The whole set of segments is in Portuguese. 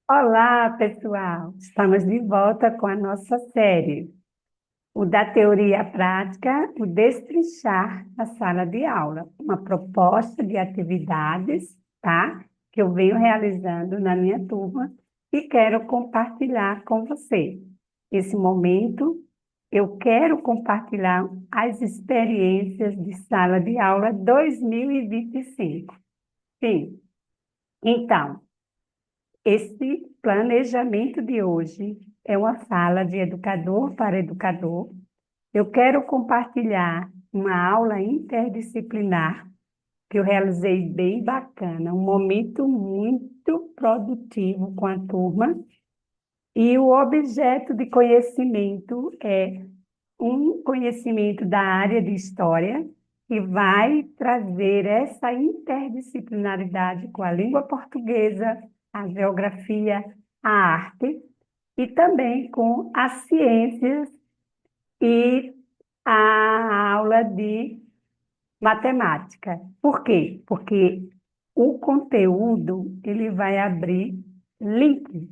Olá, pessoal! Estamos de volta com a nossa série, o da teoria à prática, o destrinchar na sala de aula, uma proposta de atividades, tá? Que eu venho realizando na minha turma e quero compartilhar com você. Esse momento, eu quero compartilhar as experiências de sala de aula 2025. Sim, então. Esse planejamento de hoje é uma fala de educador para educador. Eu quero compartilhar uma aula interdisciplinar que eu realizei bem bacana, um momento muito produtivo com a turma. E o objeto de conhecimento é um conhecimento da área de história que vai trazer essa interdisciplinaridade com a língua portuguesa, a geografia, a arte e também com as ciências e a aula de matemática. Por quê? Porque o conteúdo ele vai abrir links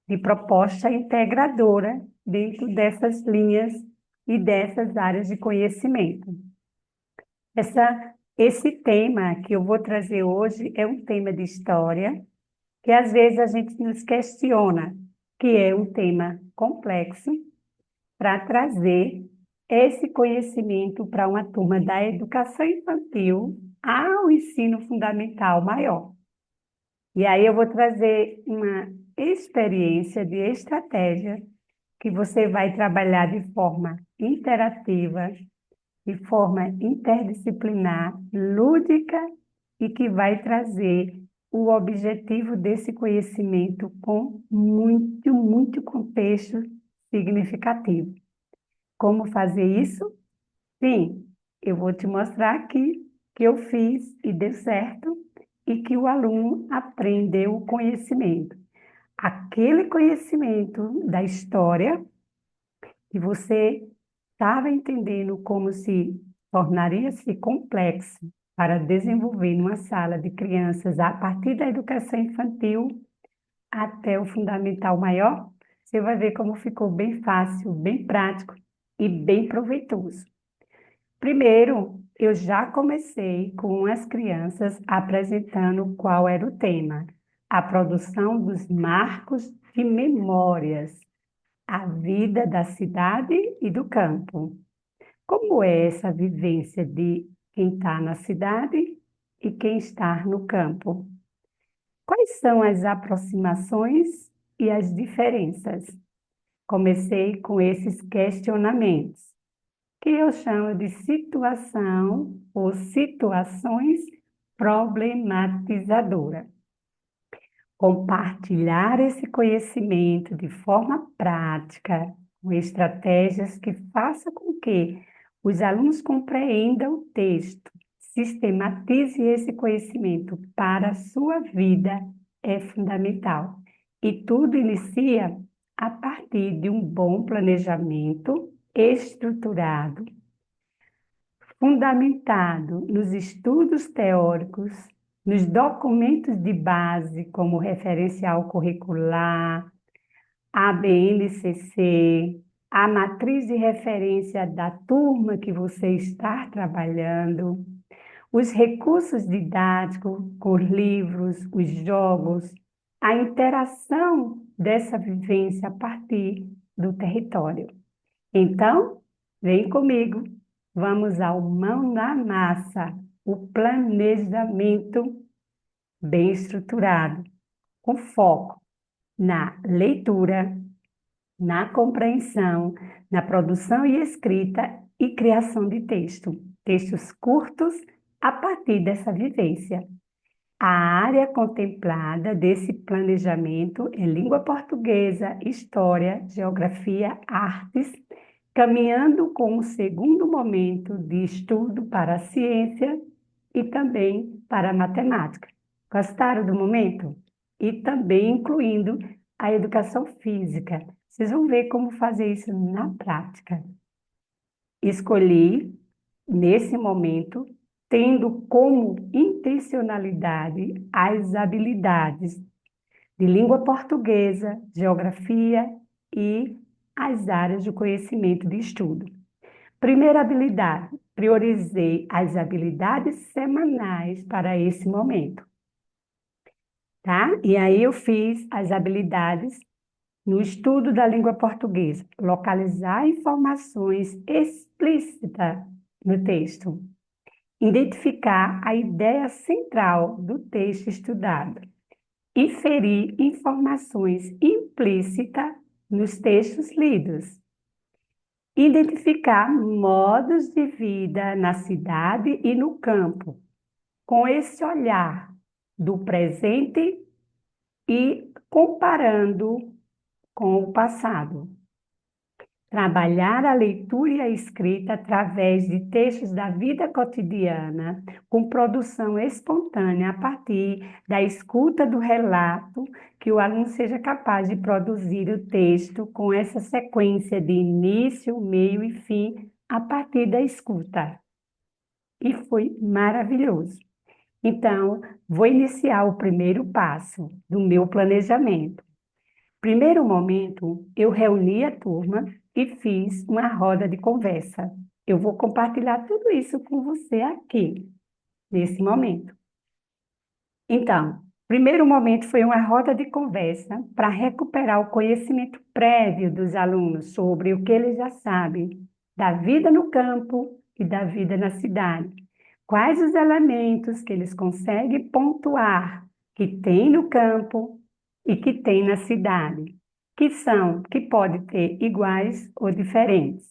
de proposta integradora dentro dessas linhas e dessas áreas de conhecimento. Esse tema que eu vou trazer hoje é um tema de história, que às vezes a gente nos questiona, que é um tema complexo, para trazer esse conhecimento para uma turma da educação infantil ao ensino fundamental maior. E aí eu vou trazer uma experiência de estratégia que você vai trabalhar de forma interativa, de forma interdisciplinar, lúdica e que vai trazer o objetivo desse conhecimento com muito contexto significativo. Como fazer isso? Sim, eu vou te mostrar aqui que eu fiz e deu certo e que o aluno aprendeu o conhecimento. Aquele conhecimento da história que você estava entendendo como se tornaria-se complexo para desenvolver numa sala de crianças a partir da educação infantil até o fundamental maior, você vai ver como ficou bem fácil, bem prático e bem proveitoso. Primeiro, eu já comecei com as crianças apresentando qual era o tema: a produção dos marcos de memórias, a vida da cidade e do campo. Como é essa vivência de quem está na cidade e quem está no campo? Quais são as aproximações e as diferenças? Comecei com esses questionamentos, que eu chamo de situação ou situações problematizadoras. Compartilhar esse conhecimento de forma prática, com estratégias que façam com que os alunos compreendam o texto, sistematize esse conhecimento para a sua vida é fundamental. E tudo inicia a partir de um bom planejamento estruturado, fundamentado nos estudos teóricos, nos documentos de base, como referencial curricular, a BNCC, a matriz de referência da turma que você está trabalhando, os recursos didáticos, com os livros, os jogos, a interação dessa vivência a partir do território. Então, vem comigo, vamos ao mão na massa, o planejamento bem estruturado, com foco na leitura, na compreensão, na produção e escrita e criação de texto, textos curtos a partir dessa vivência. A área contemplada desse planejamento é língua portuguesa, história, geografia, artes, caminhando com o segundo momento de estudo para a ciência e também para a matemática. Gostaram do momento? E também incluindo a educação física. Vocês vão ver como fazer isso na prática. Escolhi, nesse momento, tendo como intencionalidade as habilidades de língua portuguesa, geografia e as áreas de conhecimento de estudo. Primeira habilidade, priorizei as habilidades semanais para esse momento, tá? E aí eu fiz as habilidades no estudo da língua portuguesa, localizar informações explícitas no texto, identificar a ideia central do texto estudado, inferir informações implícitas nos textos lidos, identificar modos de vida na cidade e no campo, com esse olhar do presente e comparando com o passado. Trabalhar a leitura e a escrita através de textos da vida cotidiana, com produção espontânea a partir da escuta do relato, que o aluno seja capaz de produzir o texto com essa sequência de início, meio e fim a partir da escuta. E foi maravilhoso. Então, vou iniciar o primeiro passo do meu planejamento. Primeiro momento, eu reuni a turma e fiz uma roda de conversa. Eu vou compartilhar tudo isso com você aqui, nesse momento. Então, primeiro momento foi uma roda de conversa para recuperar o conhecimento prévio dos alunos sobre o que eles já sabem da vida no campo e da vida na cidade. Quais os elementos que eles conseguem pontuar que tem no campo e que tem na cidade, que pode ter iguais ou diferentes.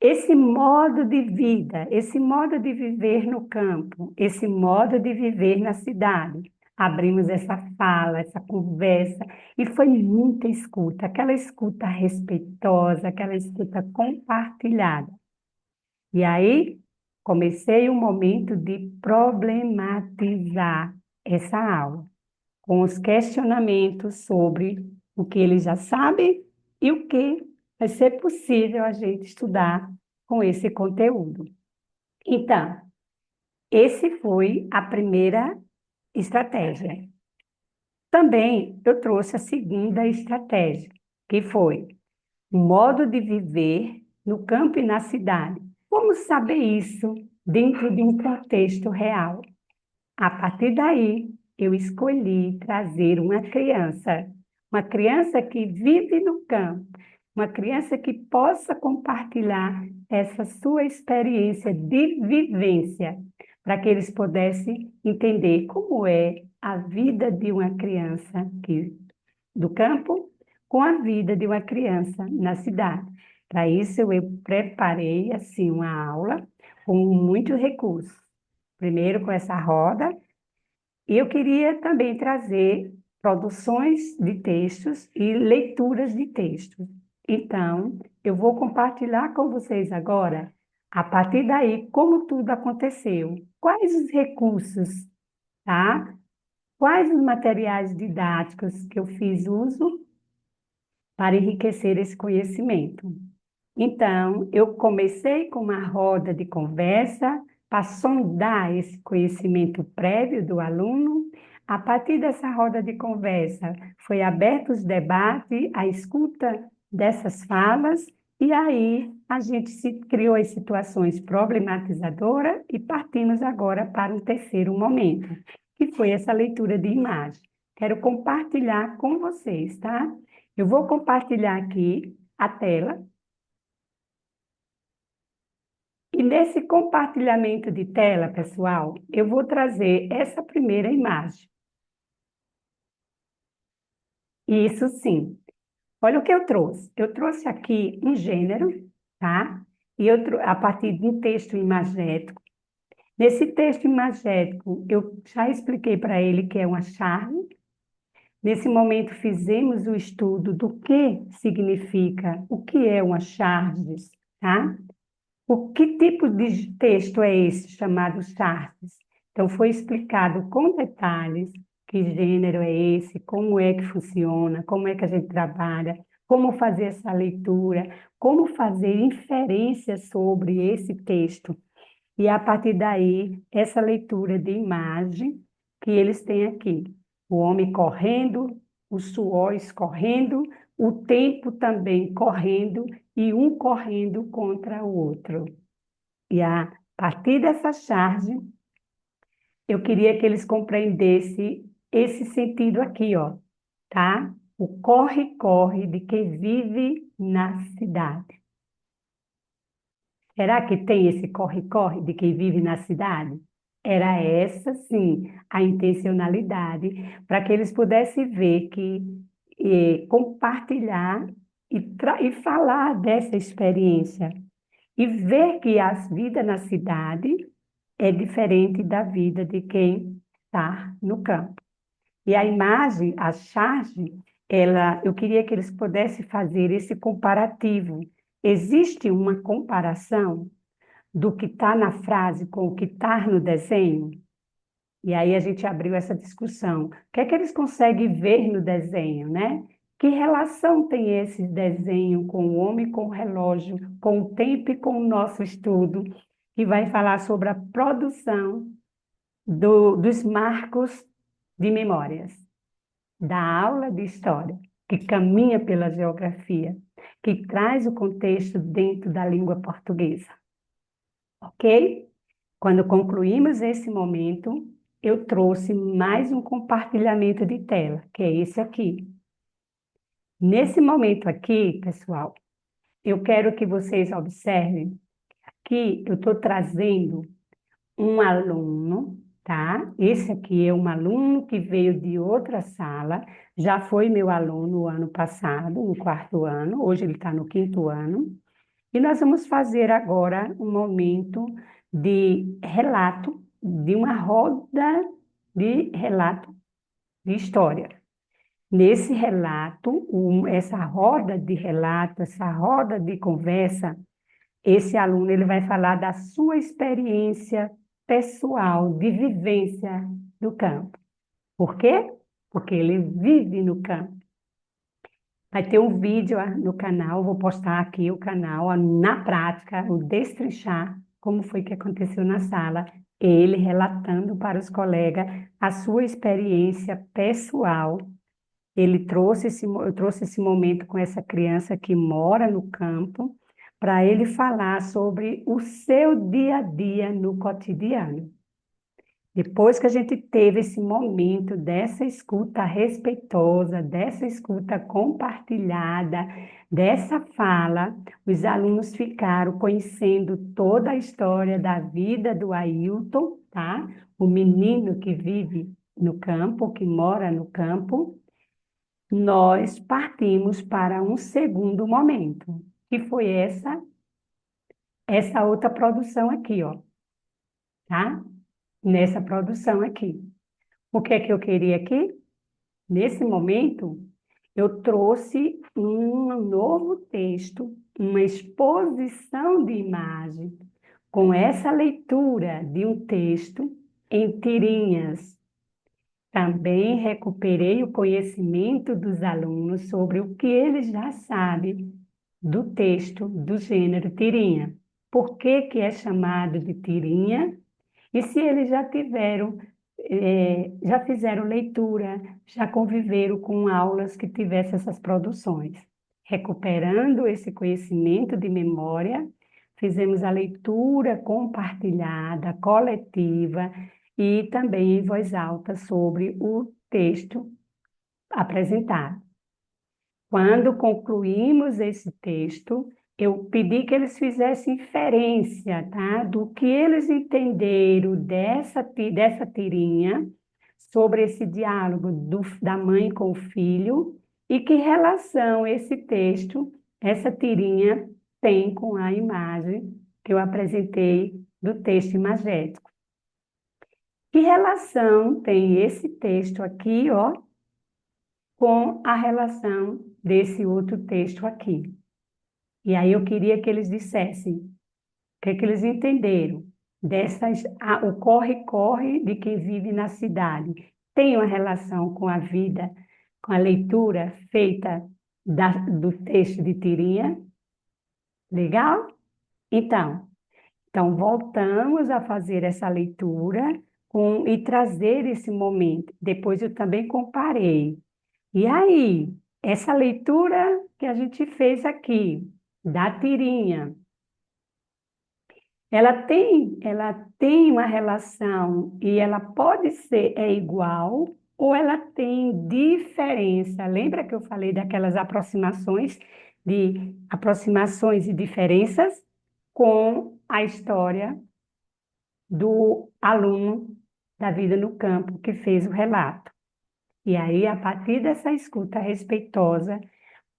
Esse modo de vida, esse modo de viver no campo, esse modo de viver na cidade. Abrimos essa fala, essa conversa, e foi muita escuta, aquela escuta respeitosa, aquela escuta compartilhada. E aí, comecei o momento de problematizar essa aula, com os questionamentos sobre o que ele já sabe e o que vai ser possível a gente estudar com esse conteúdo. Então, esse foi a primeira estratégia. Também eu trouxe a segunda estratégia, que foi o modo de viver no campo e na cidade. Como saber isso dentro de um contexto real? A partir daí, eu escolhi trazer uma criança que vive no campo, uma criança que possa compartilhar essa sua experiência de vivência, para que eles pudessem entender como é a vida de uma criança do campo com a vida de uma criança na cidade. Para isso, eu preparei assim uma aula com muitos recursos. Primeiro, com essa roda, e eu queria também trazer produções de textos e leituras de textos. Então, eu vou compartilhar com vocês agora, a partir daí, como tudo aconteceu, quais os recursos, tá? Quais os materiais didáticos que eu fiz uso para enriquecer esse conhecimento. Então, eu comecei com uma roda de conversa para sondar esse conhecimento prévio do aluno. A partir dessa roda de conversa, foi aberto os debates, a escuta dessas falas, e aí a gente se criou as situações problematizadoras e partimos agora para o terceiro momento, que foi essa leitura de imagem. Quero compartilhar com vocês, tá? Eu vou compartilhar aqui a tela. E nesse compartilhamento de tela, pessoal, eu vou trazer essa primeira imagem. Isso sim. Olha o que eu trouxe. Eu trouxe aqui um gênero, tá? E a partir de um texto imagético. Nesse texto imagético, eu já expliquei para ele que é uma charge. Nesse momento, fizemos o estudo do que significa, o que é uma charge, tá? O que tipo de texto é esse chamado charges? Então, foi explicado com detalhes que gênero é esse, como é que funciona, como é que a gente trabalha, como fazer essa leitura, como fazer inferências sobre esse texto. E, a partir daí, essa leitura de imagem que eles têm aqui. O homem correndo, o suor escorrendo, o tempo também correndo e um correndo contra o outro. E a partir dessa charge, eu queria que eles compreendessem esse sentido aqui, ó, tá? O corre-corre de quem vive na cidade. Será que tem esse corre-corre de quem vive na cidade? Era essa, sim, a intencionalidade, para que eles pudessem ver que compartilhar e falar dessa experiência e ver que a vida na cidade é diferente da vida de quem está no campo. E a imagem, a charge, eu queria que eles pudessem fazer esse comparativo. Existe uma comparação do que está na frase com o que está no desenho? E aí a gente abriu essa discussão. O que é que eles conseguem ver no desenho, né? Que relação tem esse desenho com o homem, com o relógio, com o tempo e com o nosso estudo, que vai falar sobre a produção dos marcos de memórias, da aula de história, que caminha pela geografia, que traz o contexto dentro da língua portuguesa. Ok? Quando concluímos esse momento, eu trouxe mais um compartilhamento de tela, que é esse aqui. Nesse momento aqui, pessoal, eu quero que vocês observem que eu estou trazendo um aluno, tá? Esse aqui é um aluno que veio de outra sala, já foi meu aluno no ano passado, no 4º ano, hoje ele está no 5º ano, e nós vamos fazer agora um momento de relato, de uma roda de relato de história. Nesse relato, essa roda de relato, essa roda de conversa, esse aluno ele vai falar da sua experiência pessoal de vivência do campo. Por quê? Porque ele vive no campo. Vai ter um vídeo no canal, vou postar aqui o canal, na prática, o destrinchar como foi que aconteceu na sala, ele relatando para os colegas a sua experiência pessoal. Eu trouxe esse momento com essa criança que mora no campo, para ele falar sobre o seu dia a dia no cotidiano. Depois que a gente teve esse momento dessa escuta respeitosa, dessa escuta compartilhada, dessa fala, os alunos ficaram conhecendo toda a história da vida do Ailton, tá? O menino que vive no campo, que mora no campo. Nós partimos para um segundo momento, que foi essa outra produção aqui, ó, tá? Nessa produção aqui. O que é que eu queria aqui? Nesse momento, eu trouxe um novo texto, uma exposição de imagem, com essa leitura de um texto em tirinhas. Também recuperei o conhecimento dos alunos sobre o que eles já sabem do texto do gênero tirinha. Por que que é chamado de tirinha? E se eles já fizeram leitura, já conviveram com aulas que tivessem essas produções. Recuperando esse conhecimento de memória, fizemos a leitura compartilhada, coletiva e também em voz alta sobre o texto apresentado. Quando concluímos esse texto, eu pedi que eles fizessem inferência, tá? Do que eles entenderam dessa tirinha sobre esse diálogo da mãe com o filho e que relação esse texto, essa tirinha, tem com a imagem que eu apresentei do texto imagético. Que relação tem esse texto aqui, ó, com a relação desse outro texto aqui? E aí eu queria que eles dissessem o que é que eles entenderam o corre-corre de quem vive na cidade. Tem uma relação com a vida, com a leitura feita do texto de tirinha? Legal? Então voltamos a fazer essa leitura e trazer esse momento. Depois eu também comparei. E aí, essa leitura que a gente fez aqui, da tirinha, ela tem uma relação e ela pode ser igual ou ela tem diferença. Lembra que eu falei daquelas aproximações e diferenças com a história do aluno da vida no campo que fez o relato. E aí, a partir dessa escuta respeitosa,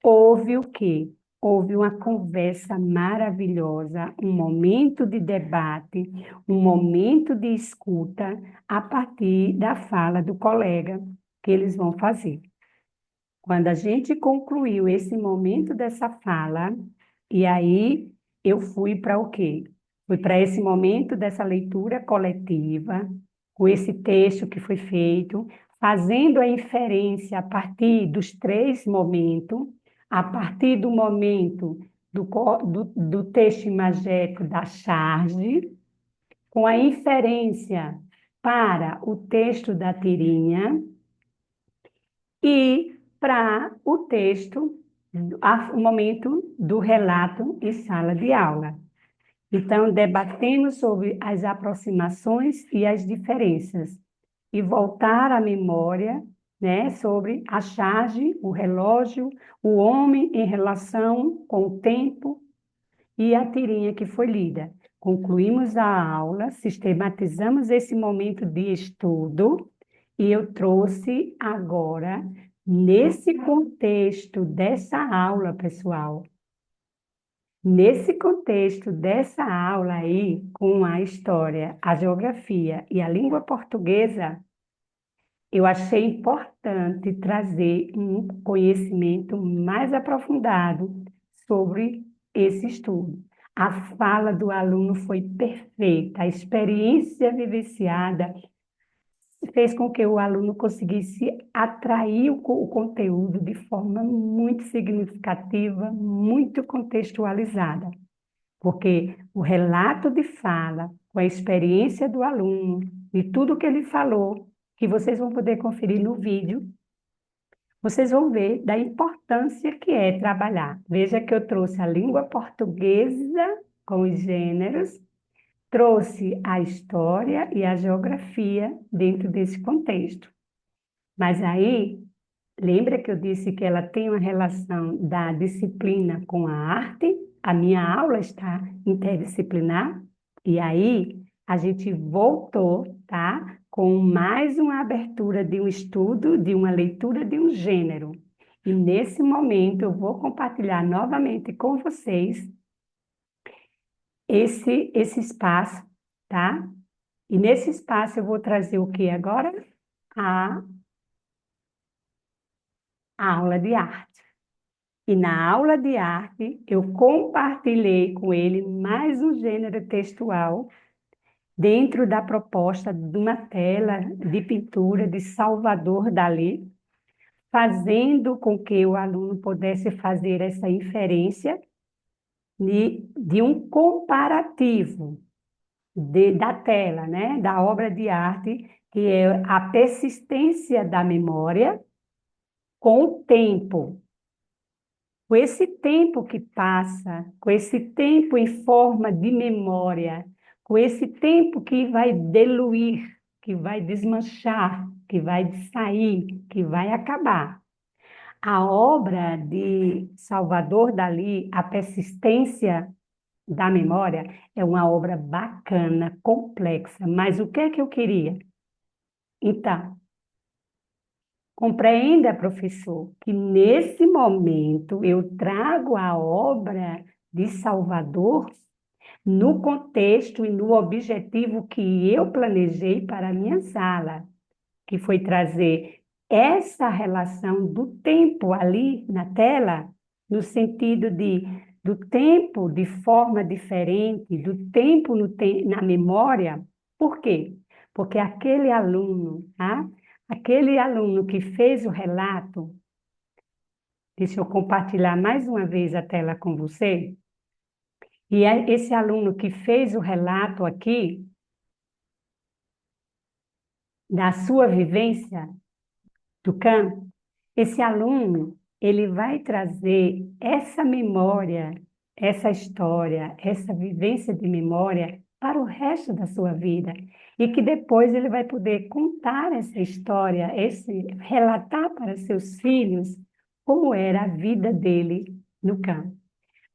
houve o quê? Houve uma conversa maravilhosa, um momento de debate, um momento de escuta a partir da fala do colega que eles vão fazer. Quando a gente concluiu esse momento dessa fala, e aí eu fui para o quê? Fui para esse momento dessa leitura coletiva, com esse texto que foi feito, fazendo a inferência a partir dos três momentos, a partir do momento do texto imagético da charge, com a inferência para o texto da tirinha, e para o texto, o momento do relato em sala de aula. Então, debatemos sobre as aproximações e as diferenças e voltar à memória, né, sobre a charge, o relógio, o homem em relação com o tempo e a tirinha que foi lida. Concluímos a aula, sistematizamos esse momento de estudo e eu trouxe agora, nesse contexto dessa aula, pessoal, nesse contexto dessa aula aí, com a história, a geografia e a língua portuguesa, eu achei importante trazer um conhecimento mais aprofundado sobre esse estudo. A fala do aluno foi perfeita, a experiência vivenciada fez com que o aluno conseguisse atrair o conteúdo de forma muito significativa, muito contextualizada, porque o relato de fala, com a experiência do aluno, de tudo que ele falou, que vocês vão poder conferir no vídeo, vocês vão ver da importância que é trabalhar. Veja que eu trouxe a língua portuguesa com os gêneros, trouxe a história e a geografia dentro desse contexto. Mas aí, lembra que eu disse que ela tem uma relação da disciplina com a arte? A minha aula está interdisciplinar. E aí, a gente voltou, tá? Com mais uma abertura de um estudo, de uma leitura de um gênero. E nesse momento, eu vou compartilhar novamente com vocês esse espaço, tá? E nesse espaço eu vou trazer o que agora? A aula de arte. E na aula de arte eu compartilhei com ele mais um gênero textual dentro da proposta de uma tela de pintura de Salvador Dalí, fazendo com que o aluno pudesse fazer essa inferência de um comparativo da tela, né? Da obra de arte, que é a persistência da memória com o tempo. Com esse tempo que passa, com esse tempo em forma de memória, com esse tempo que vai diluir, que vai desmanchar, que vai sair, que vai acabar. A obra de Salvador Dalí, A Persistência da Memória, é uma obra bacana, complexa, mas o que é que eu queria? Então, compreenda, professor, que nesse momento eu trago a obra de Salvador no contexto e no objetivo que eu planejei para a minha sala, que foi trazer essa relação do tempo ali na tela, no sentido do tempo de forma diferente, do tempo na memória. Por quê? Porque aquele aluno, tá? Aquele aluno que fez o relato, deixa eu compartilhar mais uma vez a tela com você, e esse aluno que fez o relato aqui, da sua vivência do campo, esse aluno, ele vai trazer essa memória, essa história, essa vivência de memória para o resto da sua vida. E que depois ele vai poder contar essa história, relatar para seus filhos como era a vida dele no campo.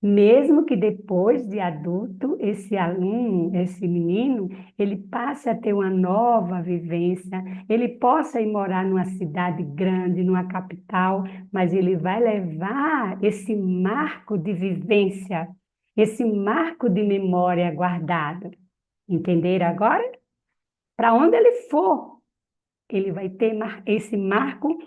Mesmo que depois de adulto, esse aluno, esse menino, ele passe a ter uma nova vivência, ele possa ir morar numa cidade grande, numa capital, mas ele vai levar esse marco de vivência, esse marco de memória guardado. Entenderam agora? Para onde ele for, ele vai ter esse marco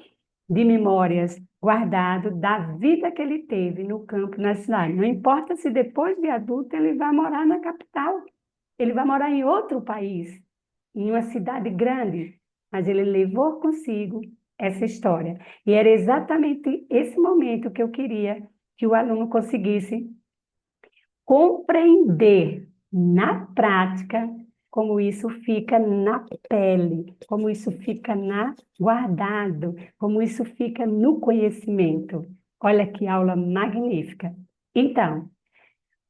de memórias guardado da vida que ele teve no campo, na cidade. Não importa se depois de adulto ele vai morar na capital, ele vai morar em outro país, em uma cidade grande, mas ele levou consigo essa história. E era exatamente esse momento que eu queria que o aluno conseguisse compreender na prática como isso fica na pele, como isso fica guardado, como isso fica no conhecimento. Olha que aula magnífica. Então,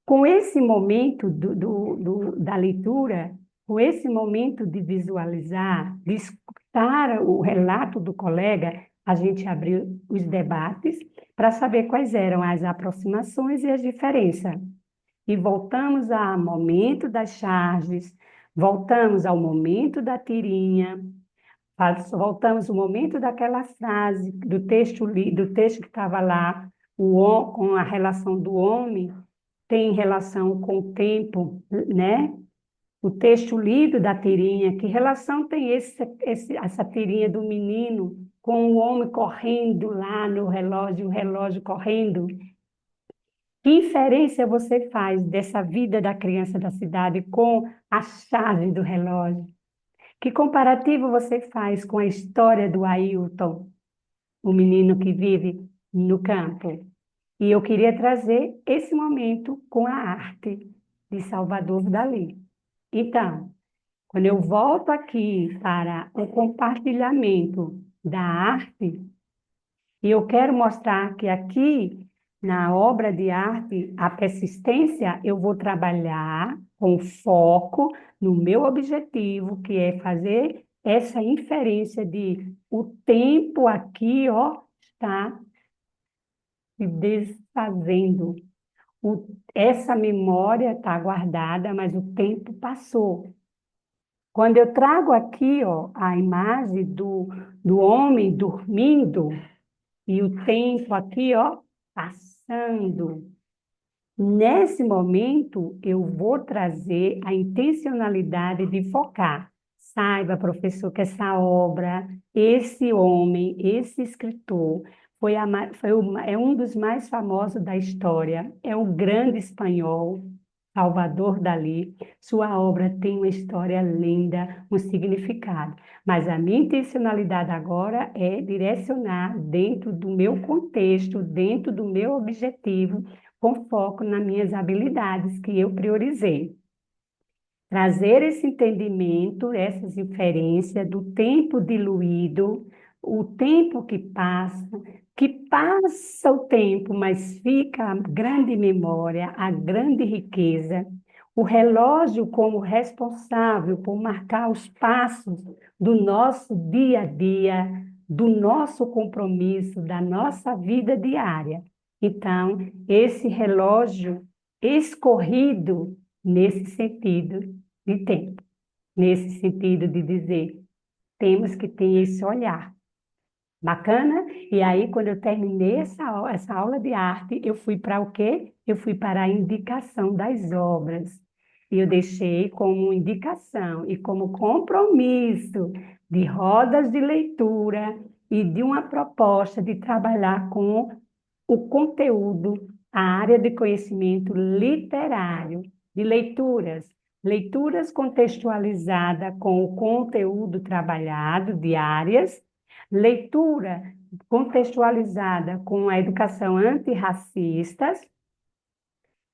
com esse momento da leitura, com esse momento de visualizar, de escutar o relato do colega, a gente abriu os debates para saber quais eram as aproximações e as diferenças. E voltamos ao momento das charges, voltamos ao momento da tirinha, voltamos ao momento daquela frase do texto que estava lá, com a relação do homem, tem relação com o tempo, né? O texto lido da tirinha, que relação tem essa tirinha do menino com o homem correndo lá no relógio, o relógio correndo? Que inferência você faz dessa vida da criança da cidade com a chave do relógio? Que comparativo você faz com a história do Ailton, o menino que vive no campo? E eu queria trazer esse momento com a arte de Salvador Dalí. Então, quando eu volto aqui para o compartilhamento da arte, e eu quero mostrar que aqui, na obra de arte, a persistência, eu vou trabalhar com foco no meu objetivo, que é fazer essa inferência de o tempo aqui, ó, está se desfazendo. Essa memória está guardada, mas o tempo passou. Quando eu trago aqui, ó, a imagem do homem dormindo, e o tempo aqui, ó, passando. Nesse momento, eu vou trazer a intencionalidade de focar. Saiba, professor, que essa obra, esse homem, esse escritor, é um dos mais famosos da história. É o grande espanhol, Salvador Dalí. Sua obra tem uma história linda, um significado. Mas a minha intencionalidade agora é direcionar dentro do meu contexto, dentro do meu objetivo, com foco nas minhas habilidades que eu priorizei. Trazer esse entendimento, essas inferências do tempo diluído, o tempo que passa o tempo, mas fica a grande memória, a grande riqueza, o relógio como responsável por marcar os passos do nosso dia a dia, do nosso compromisso, da nossa vida diária. Então, esse relógio escorrido nesse sentido de tempo, nesse sentido de dizer, temos que ter esse olhar. Bacana? E aí, quando eu terminei essa aula de arte, eu fui para o quê? Eu fui para a indicação das obras. E eu deixei como indicação e como compromisso de rodas de leitura e de uma proposta de trabalhar com o conteúdo, a área de conhecimento literário, de leituras contextualizadas com o conteúdo trabalhado, diárias, leitura contextualizada com a educação antirracista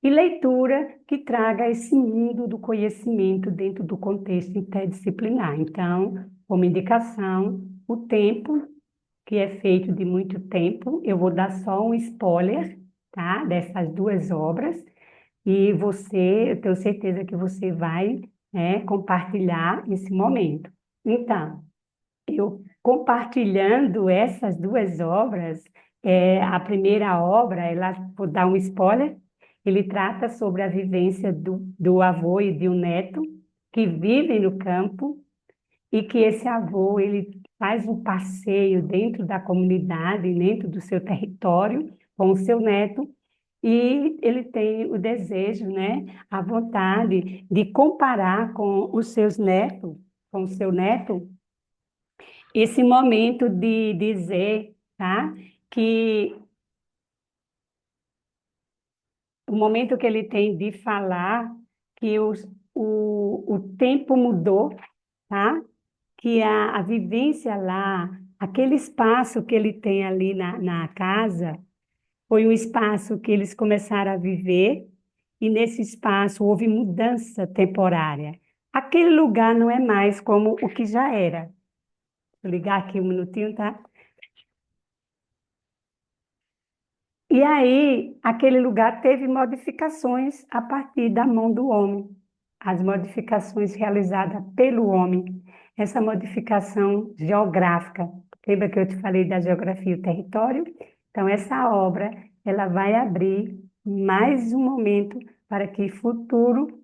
e leitura que traga esse mundo do conhecimento dentro do contexto interdisciplinar. Então, como indicação, o tempo, que é feito de muito tempo. Eu vou dar só um spoiler, tá? Dessas duas obras. E você, eu tenho certeza que você vai, compartilhar esse momento. Então, eu compartilhando essas duas obras, a primeira obra, ela, vou dar um spoiler, ele trata sobre a vivência do avô e de um neto que vivem no campo e que esse avô ele faz um passeio dentro da comunidade, dentro do seu território, com o seu neto, e ele tem o desejo, né, a vontade de comparar com os seus netos, com o seu neto, esse momento de dizer, tá, que o momento que ele tem de falar que o tempo mudou, tá? Que a vivência lá, aquele espaço que ele tem ali na casa, foi um espaço que eles começaram a viver e nesse espaço houve mudança temporária. Aquele lugar não é mais como o que já era. Vou ligar aqui um minutinho, tá? E aí, aquele lugar teve modificações a partir da mão do homem, as modificações realizadas pelo homem, essa modificação geográfica. Lembra que eu te falei da geografia e o território? Então, essa obra, ela vai abrir mais um momento para que futuro